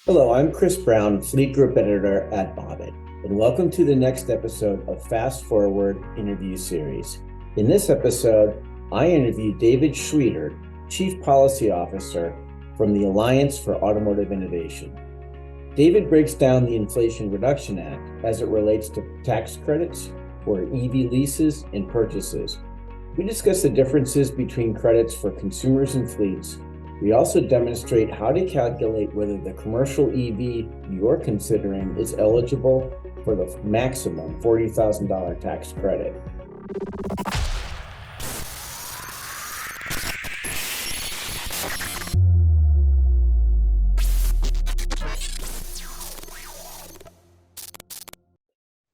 Hello, I'm Chris Brown, Fleet Group Editor at Bobit, and welcome to the next episode of Fast Forward Interview Series. In this episode, I interview David Schwietert, Chief Policy Officer from the Alliance for Automotive Innovation. David breaks down the Inflation Reduction Act as it relates to tax credits for EV leases and purchases. We discuss the differences between credits for consumers and fleets. We also demonstrate how to calculate whether the commercial EV you're considering is eligible for the maximum $40,000 tax credit.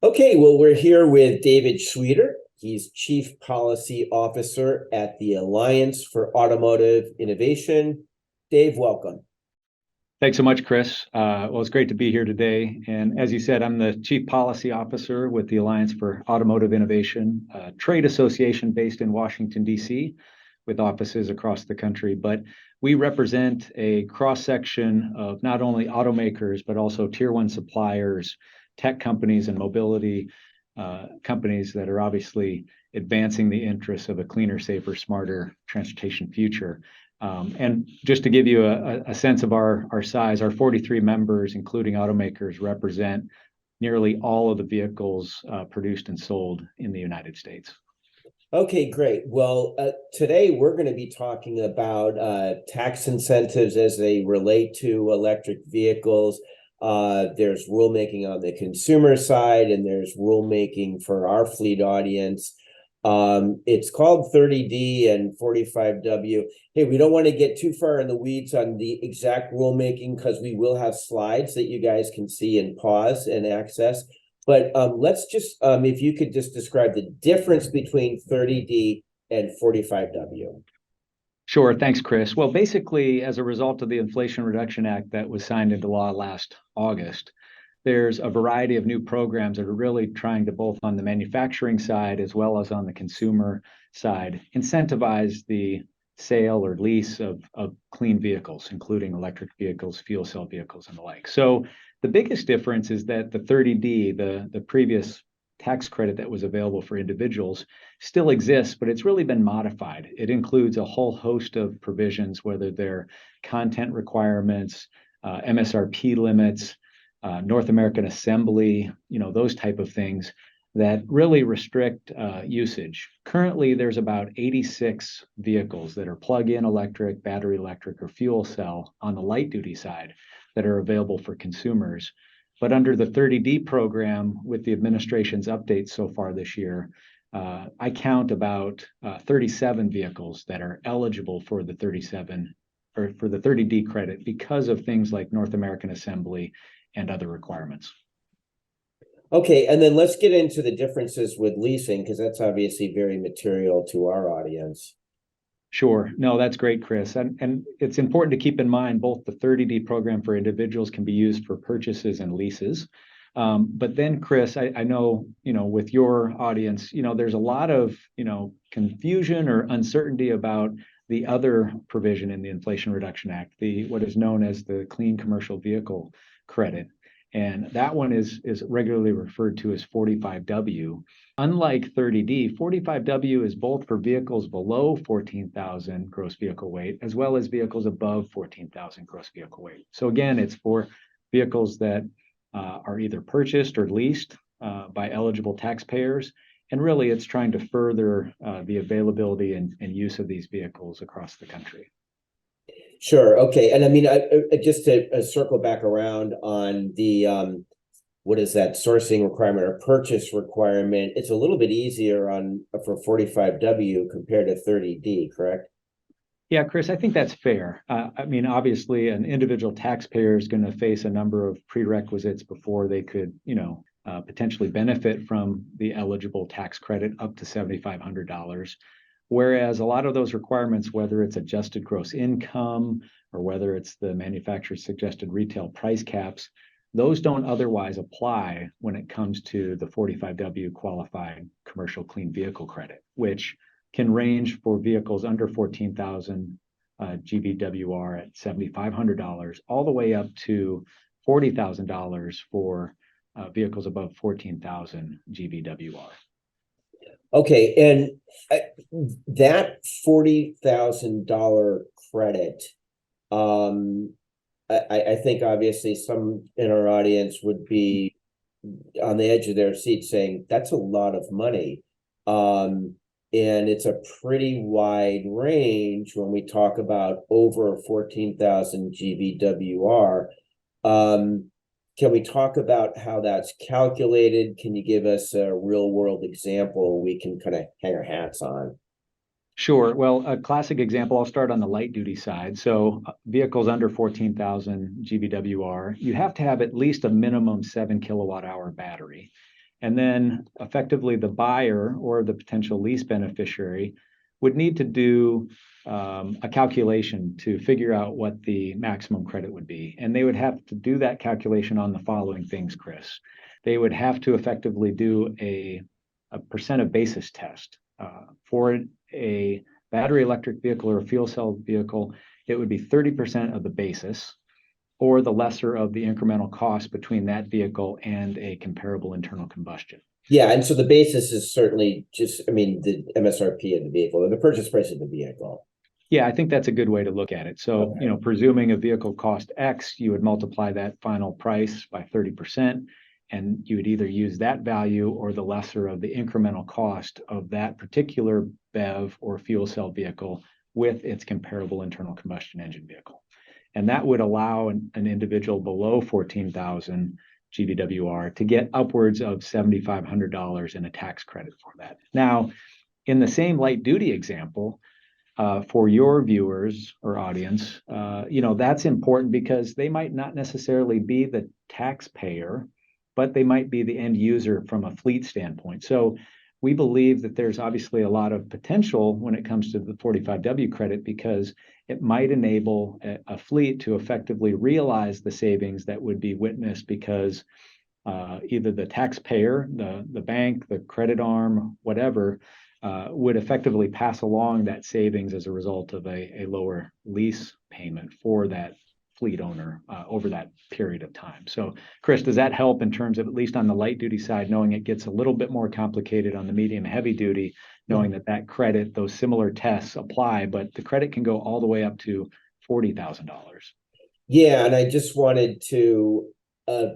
Okay, well, we're here with David Schwietert. He's Chief Policy Officer at the Alliance for Automotive Innovation. Dave, welcome. Thanks so much, Chris. Well, it's great to be here today. And as you said, I'm the Chief Policy Officer with the Alliance for Automotive Innovation, a trade association based in Washington, D.C., with offices across the country. But we represent a cross-section of not only automakers, but also tier one suppliers, tech companies, and mobility companies that are obviously advancing the interests of a cleaner, safer, smarter transportation future. And just to give you a sense of our size, our 43 members, including automakers, represent nearly all of the vehicles produced and sold in the United States. Okay, great. Well, today we're going to be talking about tax incentives as they relate to electric vehicles. There's rulemaking on the consumer side, and there's rulemaking for our fleet audience. It's called 30D and 45W. Hey, we don't want to get too far in the weeds on the exact rulemaking because we will have slides that you guys can see and pause and access. But let's just, if you could just describe the difference between 30D and 45W. Sure. Thanks, Chris. Well, basically, as a result of the Inflation Reduction Act that was signed into law last August, there's a variety of new programs that are really trying to, both on the manufacturing side as well as on the consumer side, incentivize the sale or lease of clean vehicles, including electric vehicles, fuel cell vehicles, and the like. So the biggest difference is that the 30D, the previous tax credit that was available for individuals, still exists, but it's really been modified. It includes a whole host of provisions, whether they're content requirements, MSRP limits, North American assembly, those type of things that really restrict usage. Currently, there's about 86 vehicles that are plug-in electric, battery electric, or fuel cell on the light duty side that are available for consumers. But under the 30D program, with the administration's updates so far this year, I count about 37 vehicles that are eligible for the 30D credit because of things like North American assembly and other requirements. Okay, and then let's get into the differences with leasing, because that's obviously very material to our audience. Sure. No, that's great, Chris. And it's important to keep in mind both the 30D program for individuals can be used for purchases and leases. But then, Chris, I know, with your audience, there's a lot of, confusion or uncertainty about the other provision in the Inflation Reduction Act, what is known as the Clean Commercial Vehicle Credit. And that one is regularly referred to as 45W. Unlike 30D, 45W is both for vehicles below 14,000 gross vehicle weight, as well as vehicles above 14,000 gross vehicle weight. So again, it's for vehicles that are either purchased or leased by eligible taxpayers. And really, it's trying to further the availability and use of these vehicles across the country. Sure. Okay. And I mean, just to circle back around on the what is that sourcing requirement or purchase requirement? It's a little bit easier for 45W compared to 30D, correct? Yeah, Chris, I think that's fair. I mean, obviously, an individual taxpayer is going to face a number of prerequisites before they could, potentially benefit from the eligible tax credit up to $7,500. Whereas a lot of those requirements, whether it's adjusted gross income or whether it's the manufacturer's suggested retail price caps, those don't otherwise apply when it comes to the 45W qualified commercial clean vehicle credit, which can range for vehicles under 14,000 GVWR at $7,500, all the way up to $40,000 for vehicles above 14,000 GVWR. Okay, and that $40,000 credit, I think obviously some in our audience would be on the edge of their seat saying that's a lot of money. And it's a pretty wide range when we talk about over 14,000 GVWR. Can we talk about how that's calculated? Can you give us a real world example we can kind of hang our hats on? Sure. Well, a classic example, I'll start on the light duty side. So vehicles under 14,000 GVWR, you have to have at least a minimum 7 kilowatt hour battery. And then effectively the buyer or the potential lease beneficiary would need to do a calculation to figure out what the maximum credit would be. And they would have to do that calculation on the following things, Chris. They would have to effectively do a percent of basis test. For a battery electric vehicle or a fuel cell vehicle, it would be 30% of the basis or the lesser of the incremental cost between that vehicle and a comparable internal combustion. Yeah, and so the basis is certainly just, I mean, the MSRP of the vehicle or the purchase price of the vehicle. Yeah, I think that's a good way to look at it. So, okay, presuming a vehicle cost X, you would multiply that final price by 30%, and you would either use that value or the lesser of the incremental cost of that particular BEV or fuel cell vehicle with its comparable internal combustion engine vehicle. And that would allow an individual below 14,000 GVWR to get upwards of $7,500 in a tax credit for that. Now, in the same light duty example, for your viewers or audience, that's important because they might not necessarily be the taxpayer, but they might be the end user from a fleet standpoint. So we believe that there's obviously a lot of potential when it comes to the 45W credit because it might enable a fleet to effectively realize the savings that would be witnessed because either the taxpayer, the bank, the credit arm, whatever, would effectively pass along that savings as a result of a lower lease payment for that fleet owner over that period of time. So, Chris, does that help in terms of, at least on the light duty side, knowing it gets a little bit more complicated on the medium and heavy duty, knowing that credit, those similar tests apply, but the credit can go all the way up to $40,000? Yeah, and I just wanted to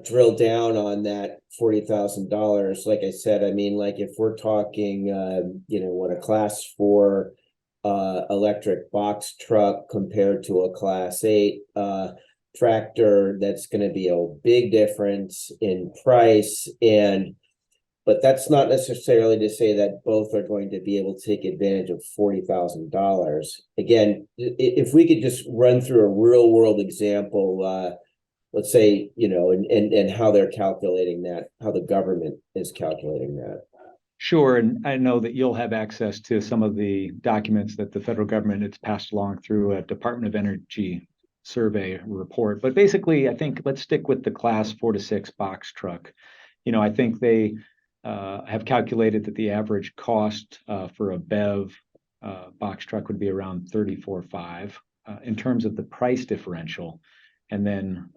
drill down on that $40,000. Like I said, I mean, like if we're talking, what a class 4 electric box truck compared to a class 8 tractor, that's going to be a big difference in price. But that's not necessarily to say that both are going to be able to take advantage of $40,000. Again, if we could just run through a real world example, let's say, and how they're calculating that, how the government is calculating that. Sure, and I know that you'll have access to some of the documents that the federal government has passed along through a Department of Energy survey report. But basically, I think let's stick with the class 4 to 6 box truck. I think they have calculated that the average cost for a BEV box truck would be around $34,500 in terms of the price differential. And then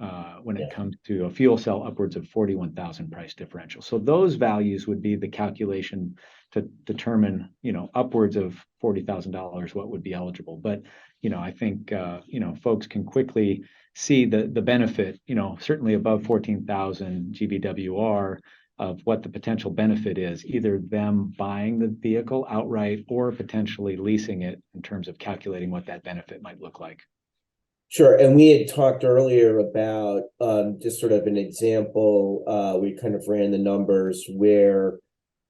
when it comes to a fuel cell, upwards of $41,000 price differential. So those values would be the calculation to determine, upwards of $40,000 what would be eligible. But I think folks can quickly see the benefit, certainly above 14,000 GVWR of what the potential benefit is, either them buying the vehicle outright or potentially leasing it in terms of calculating what that benefit might look like. Sure. And we had talked earlier about just sort of an example. We kind of ran the numbers where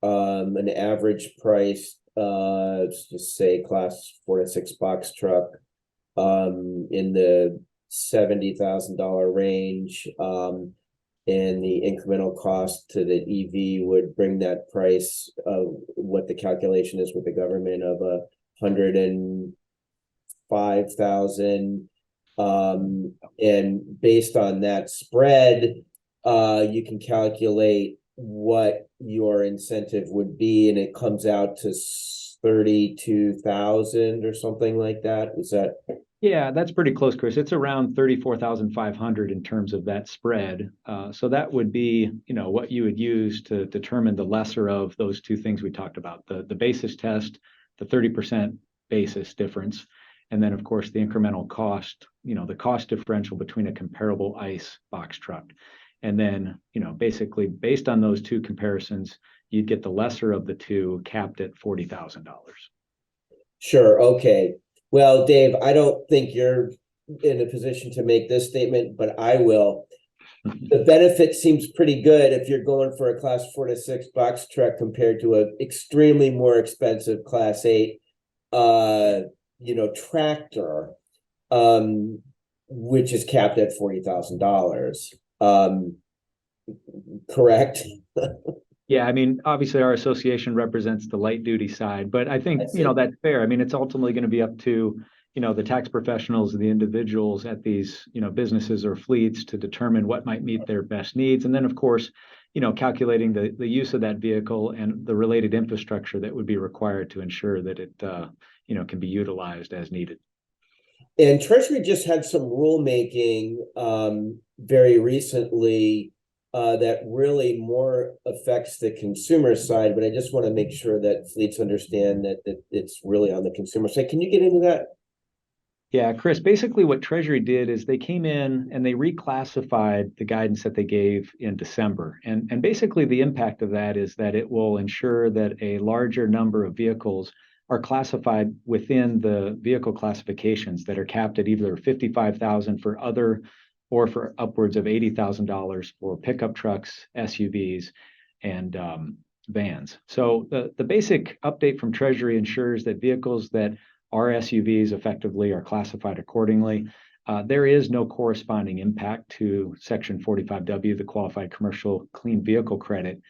an average price, just say class 4 to 6 box truck in the $70,000 range, and the incremental cost to the EV would bring that price of what the calculation is with the government of $105,000. And based on that spread, you can calculate what your incentive would be, and it comes out to 32,000 or something like that. Is that? Yeah, that's pretty close, Chris. It's around 34,500 in terms of that spread. So that would be, what you would use to determine the lesser of those two things we talked about, the basis test, the 30% basis difference, and then of course the incremental cost, the cost differential between a comparable ICE box truck. And then, basically based on those two comparisons, you'd get the lesser of the two capped at $40,000. Sure. Okay. Well, Dave, I don't think you're in a position to make this statement, but I will. The benefit seems pretty good if you're going for a class 4 to 6 box truck compared to an extremely more expensive class 8 tractor, which is capped at $40,000. Correct? Yeah, I mean, obviously our association represents the light duty side, but I think, that's fair. I mean, it's ultimately going to be up to, the tax professionals and the individuals at these, businesses or fleets to determine what might meet their best needs. And then, of course, calculating the use of that vehicle and the related infrastructure that would be required to ensure that it, can be utilized as needed. And Treasury just had some rulemaking very recently that really more affects the consumer side, but I just want to make sure that fleets understand that it's really on the consumer side. Can you get into that? Yeah, Chris, basically what Treasury did is they came in and they reclassified the guidance that they gave in December. And basically the impact of that is that it will ensure that a larger number of vehicles are classified within the vehicle classifications that are capped at either 55,000 for other or for upwards of $80,000 for pickup trucks, SUVs, and vans. So the basic update from Treasury ensures that vehicles that are SUVs effectively are classified accordingly. There is no corresponding impact to Section 45W, the Qualified Commercial Clean Vehicle Credit,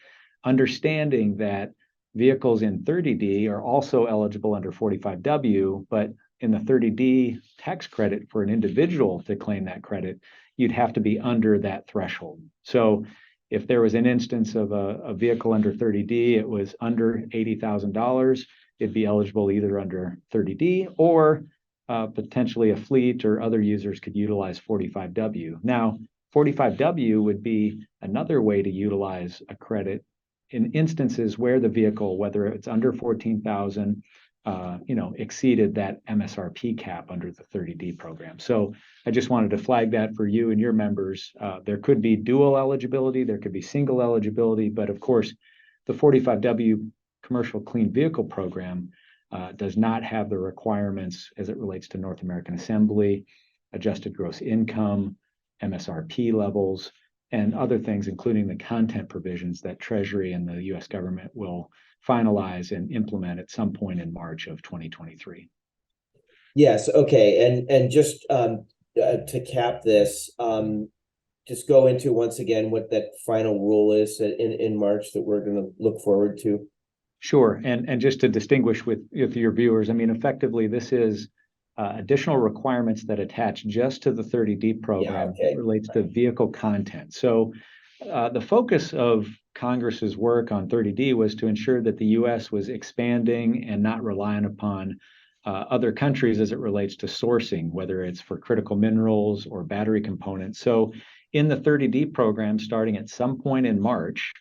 understanding that vehicles in 30D are also eligible under 45W, but in the 30D tax credit for an individual to claim that credit, you'd have to be under that threshold. So if there was an instance of a vehicle under 30D, it was under $80,000, it'd be eligible either under 30D or potentially a fleet or other users could utilize 45W. Now, 45W would be another way to utilize a credit in instances where the vehicle, whether it's under 14,000, exceeded that MSRP cap under the 30D program. So I just wanted to flag that for you and your members. There could be dual eligibility, there could be single eligibility, but of course, the 45W Commercial Clean Vehicle Program does not have the requirements as it relates to North American Assembly, adjusted gross income, MSRP levels, and other things, including the content provisions that Treasury and the U.S. government will finalize and implement at some point in March of 2023. Yes. Okay. And just to cap this, just go into once again what that final rule is in March that we're going to look forward to. Sure. And just to distinguish with your viewers, I mean, effectively, this is additional requirements that attach just to the 30D program relates to vehicle content. So the focus of Congress's work on 30D was to ensure that the U.S. was expanding and not relying upon other countries as it relates to sourcing, whether it's for critical minerals or battery components. So in the 30D program, starting at some point in March,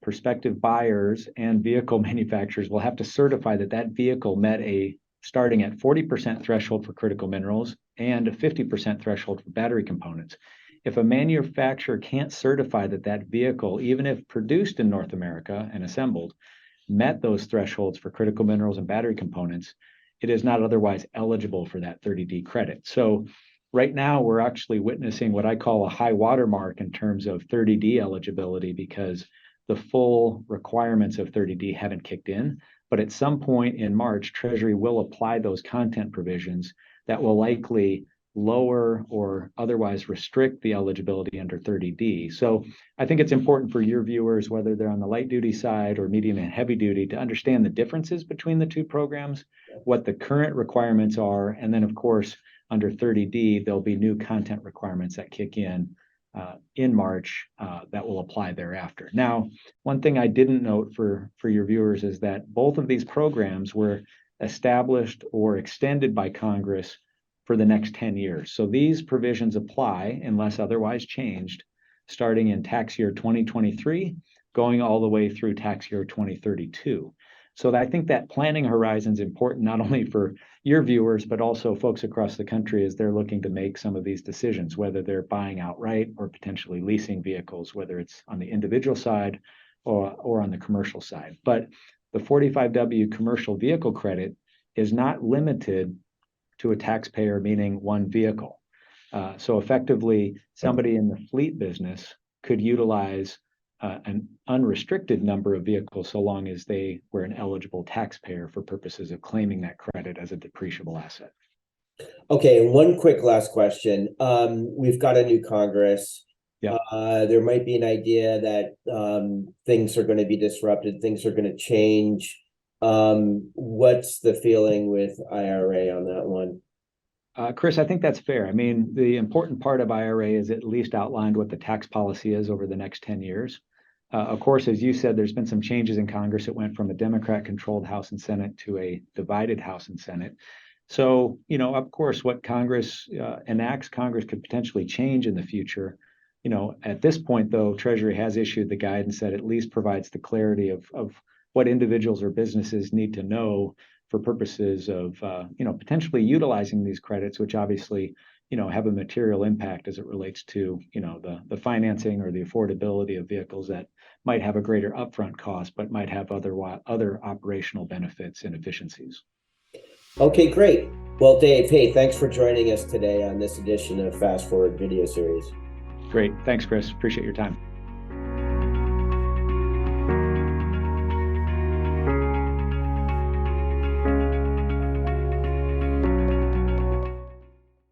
prospective buyers and vehicle manufacturers will have to certify that that vehicle met a starting at 40% threshold for critical minerals and a 50% threshold for battery components. If a manufacturer can't certify that that vehicle, even if produced in North America and assembled, met those thresholds for critical minerals and battery components, it is not otherwise eligible for that 30D credit. So right now, we're actually witnessing what I call a high watermark in terms of 30D eligibility because the full requirements of 30D haven't kicked in. But at some point in March, Treasury will apply those content provisions that will likely lower or otherwise restrict the eligibility under 30D. So I think it's important for your viewers, whether they're on the light duty side or medium and heavy duty, to understand the differences between the two programs, what the current requirements are, and then of course, under 30D, there'll be new content requirements that kick in March that will apply thereafter. Now, one thing I didn't note for your viewers is that both of these programs were established or extended by Congress for the next 10 years. So these provisions apply unless otherwise changed, starting in tax year 2023, going all the way through tax year 2032. So I think that planning horizon is important, not only for your viewers, but also folks across the country as they're looking to make some of these decisions, whether they're buying outright or potentially leasing vehicles, whether it's on the individual side or on the commercial side. But the 45W commercial vehicle credit is not limited to a taxpayer, meaning one vehicle. So effectively, somebody in the fleet business could utilize an unrestricted number of vehicles so long as they were an eligible taxpayer for purposes of claiming that credit as a depreciable asset. Okay, and one quick last question. We've got a new Congress. Yeah. There might be an idea that things are going to be disrupted, things are going to change. What's the feeling with IRA on that one? Chris, I think that's fair. I mean, the important part of IRA is at least outlined what the tax policy is over the next 10 years. Of course, as you said, there's been some changes in Congress. It went from a Democrat-controlled House and Senate to a divided House and Senate. So, of course, what Congress enacts, Congress could potentially change in the future. At this point, though, Treasury has issued the guidance that at least provides the clarity of what individuals or businesses need to know for purposes of, potentially utilizing these credits, which obviously, have a material impact as it relates to, the financing or the affordability of vehicles that might have a greater upfront cost, but might have other operational benefits and efficiencies. Okay, great. Well, Dave, hey, thanks for joining us today on this edition of Fast Forward video series. Great. Thanks, Chris. Appreciate your time.